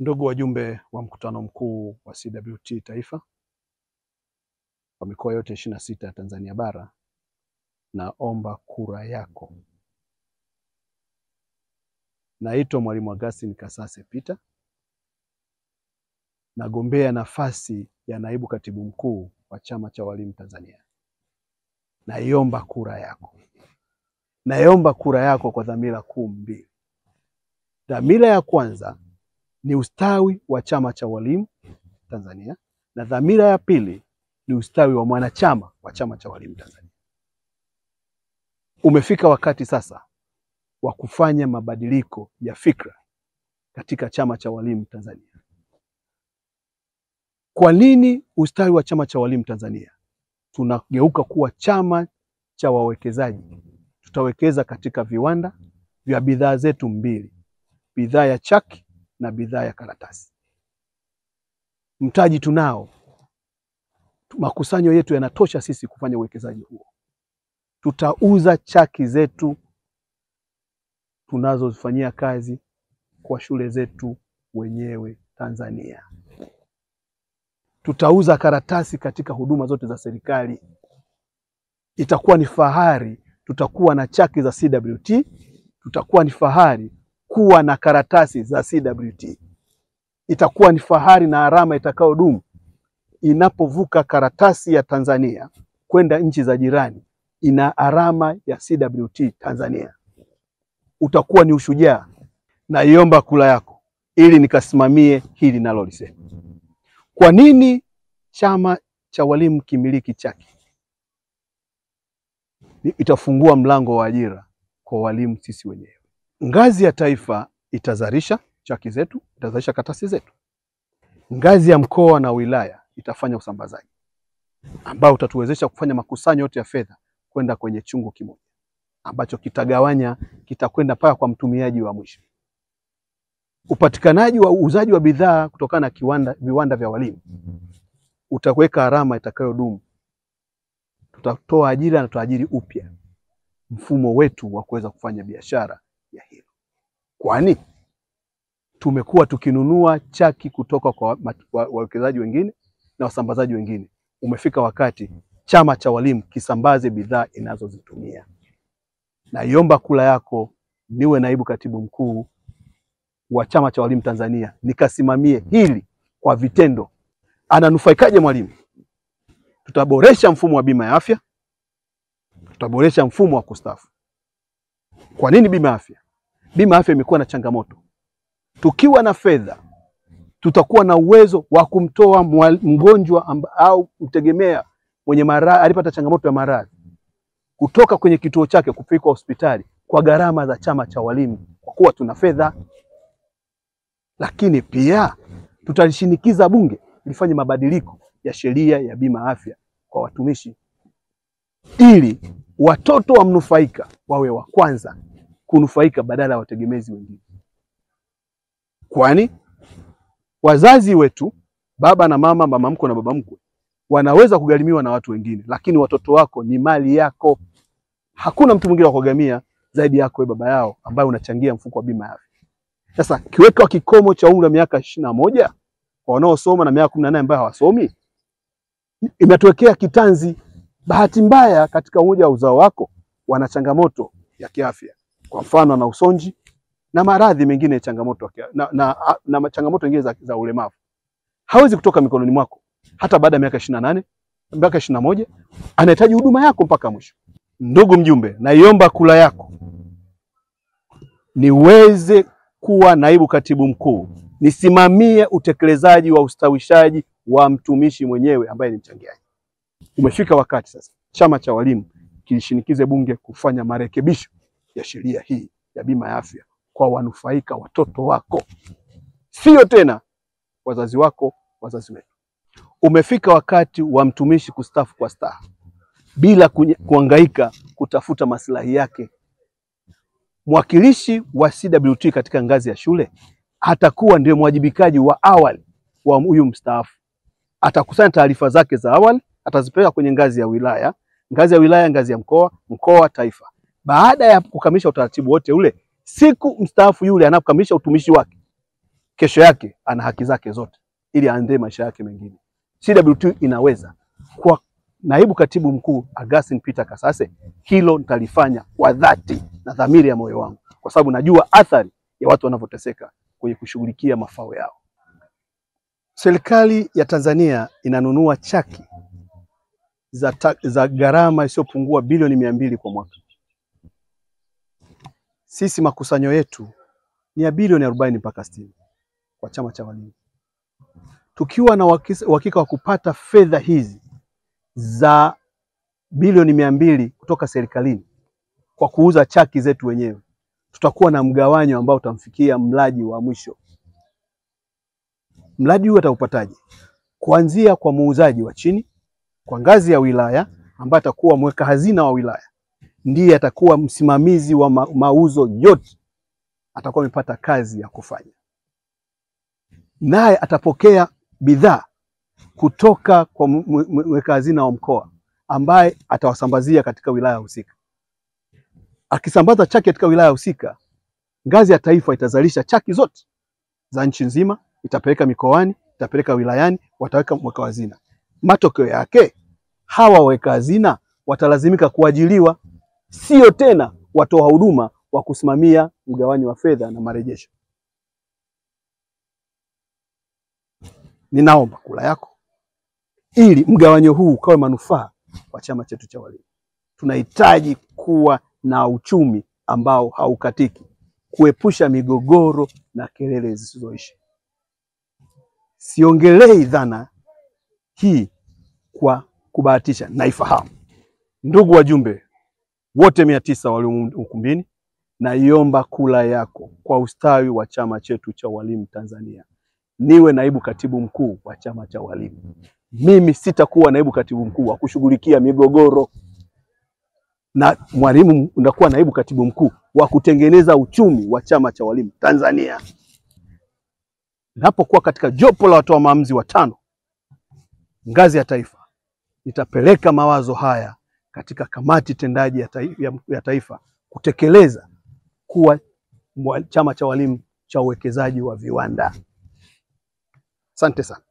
Ndugu wajumbe wa mkutano mkuu wa CWT Taifa kwa mikoa yote 26 ya Tanzania bara, naomba kura yako. Naitwa Mwalimu Augustine Kasase Peter, nagombea nafasi ya naibu katibu mkuu wa Chama cha Walimu Tanzania. Naiomba kura yako. Naomba kura yako kwa dhamira kuu mbili. Dhamira ya kwanza ni ustawi wa Chama cha Walimu Tanzania, na dhamira ya pili ni ustawi wa mwanachama wa Chama cha Walimu Tanzania. Umefika wakati sasa wa kufanya mabadiliko ya fikra katika Chama cha Walimu Tanzania. Kwa nini ustawi wa Chama cha Walimu Tanzania? Tunageuka kuwa chama cha wawekezaji. Tutawekeza katika viwanda vya bidhaa zetu mbili, bidhaa ya chaki na bidhaa ya karatasi. Mtaji tunao, makusanyo yetu yanatosha sisi kufanya uwekezaji huo. Tutauza chaki zetu tunazozifanyia kazi kwa shule zetu wenyewe Tanzania. Tutauza karatasi katika huduma zote za serikali. Itakuwa ni fahari, tutakuwa na chaki za CWT, tutakuwa ni fahari kuwa na karatasi za CWT. Itakuwa ni fahari na alama itakayodumu inapovuka karatasi ya Tanzania kwenda nchi za jirani, ina alama ya CWT Tanzania. Utakuwa ni ushujaa. Naiomba kula yako ili nikasimamie hili nalolisema. Kwa nini Chama cha Walimu kimiliki chaki? Itafungua mlango wa ajira kwa walimu sisi wenyewe. Ngazi ya taifa itazalisha chaki zetu, itazalisha karatasi zetu. Ngazi ya mkoa na wilaya itafanya usambazaji ambao utatuwezesha kufanya makusanyo yote ya fedha kwenda kwenye chungu kimoja ambacho kitagawanya, kitakwenda paka kwa mtumiaji wa mwisho. Upatikanaji wa uuzaji wa bidhaa kutokana na viwanda vya walimu utaweka alama itakayodumu. Tutatoa ajira na tutaajiri upya mfumo wetu wa kuweza kufanya biashara ya hilo. Kwani tumekuwa tukinunua chaki kutoka kwa wawekezaji wengine na wasambazaji wengine. Umefika wakati Chama cha Walimu kisambaze bidhaa inazozitumia. Naiomba kula yako niwe naibu katibu mkuu wa Chama cha Walimu Tanzania, nikasimamie hili kwa vitendo. Ananufaikaje mwalimu? Tutaboresha mfumo wa bima ya afya, tutaboresha mfumo wa kustaafu. Kwa nini bima ya afya? Bima ya afya imekuwa na changamoto. Tukiwa na fedha, tutakuwa na uwezo wa kumtoa mgonjwa au mtegemea mwenye maradhi, alipata changamoto ya maradhi, kutoka kwenye kituo chake kupelekwa hospitali kwa gharama za Chama cha Walimu, kwa kuwa tuna fedha. Lakini pia tutalishinikiza bunge lifanye mabadiliko ya sheria ya bima afya kwa watumishi, ili watoto wa mnufaika wawe wa kwanza kunufaika badala ya wategemezi wengine. Kwani wazazi wetu, baba na mama, mama mkwe na baba mkwe, wanaweza kugharimiwa na watu wengine, lakini watoto wako ni mali yako. Hakuna mtu mwingine wa kugharamia zaidi yako wewe baba yao, ambaye unachangia mfuko wa bima ya afya. Sasa kiweka kikomo cha umri wa miaka 21 kwa wanaosoma na miaka 18 ambao hawasomi, imetuwekea kitanzi. Bahati mbaya katika umoja wa uzao wako wana changamoto ya kiafya, kwa mfano na usonji na maradhi mengine changamoto na changamoto nyingine za ulemavu. Hawezi kutoka mikononi mwako hata baada ya miaka 28, miaka 21, anahitaji huduma yako mpaka mwisho. Ndugu mjumbe, naiomba kula yako niweze kuwa naibu katibu mkuu, nisimamie utekelezaji wa ustawishaji wa mtumishi mwenyewe ambaye ni mchangiaji. Umefika wakati sasa Chama cha Walimu kilishinikize bunge kufanya marekebisho ya sheria hii ya bima ya afya kwa wanufaika watoto wako, sio tena wazazi wako, wazazi wetu. Umefika wakati wa mtumishi kustaafu kwa staha bila kuhangaika kutafuta maslahi yake. Mwakilishi wa CWT katika ngazi ya shule atakuwa ndio mwajibikaji wa awali wa huyu mstaafu. Atakusanya taarifa zake za awali, atazipeleka kwenye ngazi ya wilaya, ngazi ya mkoa, taifa. Baada ya kukamilisha utaratibu wote ule, siku mstaafu yule anapokamilisha utumishi wake, kesho yake ana haki zake zote ili aendee maisha yake mengine. CWT inaweza. Kwa naibu katibu mkuu Augustine Peter Kasase, hilo nitalifanya kwa dhati na dhamiri ya moyo wangu, kwa sababu najua athari ya watu wanavyoteseka kwenye kushughulikia mafao yao. Serikali ya Tanzania inanunua chaki za gharama isiyopungua bilioni 200 kwa mwaka. Sisi makusanyo yetu ni ya bilioni 40 mpaka 60 kwa chama cha walimu. Tukiwa na uhakika wa kupata fedha hizi za bilioni 200 kutoka serikalini kwa kuuza chaki zetu wenyewe, tutakuwa na mgawanyo ambao utamfikia mlaji wa mwisho. Mlaji huu ataupataje? Kuanzia kwa muuzaji wa chini kwa ngazi ya wilaya, ambaye atakuwa mweka hazina wa wilaya, ndiye atakuwa msimamizi wa mauzo yote, atakuwa amepata kazi ya kufanya. Naye atapokea bidhaa kutoka kwa mweka hazina wa mkoa, ambaye atawasambazia katika wilaya husika. Akisambaza chaki katika wilaya husika, ngazi ya taifa itazalisha chaki zote za nchi nzima, itapeleka mikoani, itapeleka wilayani, wataweka mweka hazina. Matokeo yake hawa waweka hazina watalazimika kuajiliwa, sio tena watoa huduma wa kusimamia mgawanyo wa fedha na marejesho. Ninaomba kula yako ili mgawanyo huu ukawe manufaa kwa chama chetu cha walimu. Tunahitaji kuwa na uchumi ambao haukatiki, kuepusha migogoro na kelele zisizoishi. Siongelei dhana hii kwa kubahatisha, naifahamu. Ndugu wajumbe wote 900 walio ukumbini, naiomba kula yako kwa ustawi wa chama chetu cha walimu Tanzania. Niwe naibu katibu mkuu wa chama cha walimu. Mimi sitakuwa naibu katibu mkuu wa kushughulikia migogoro, na mwalimu unakuwa naibu katibu mkuu wa kutengeneza uchumi wa chama cha walimu Tanzania. Napokuwa katika jopo la watoa maamuzi 5 ngazi ya taifa, nitapeleka mawazo haya katika kamati tendaji ya taifa kutekeleza kuwa chama cha walimu cha uwekezaji wa viwanda. Asante sana.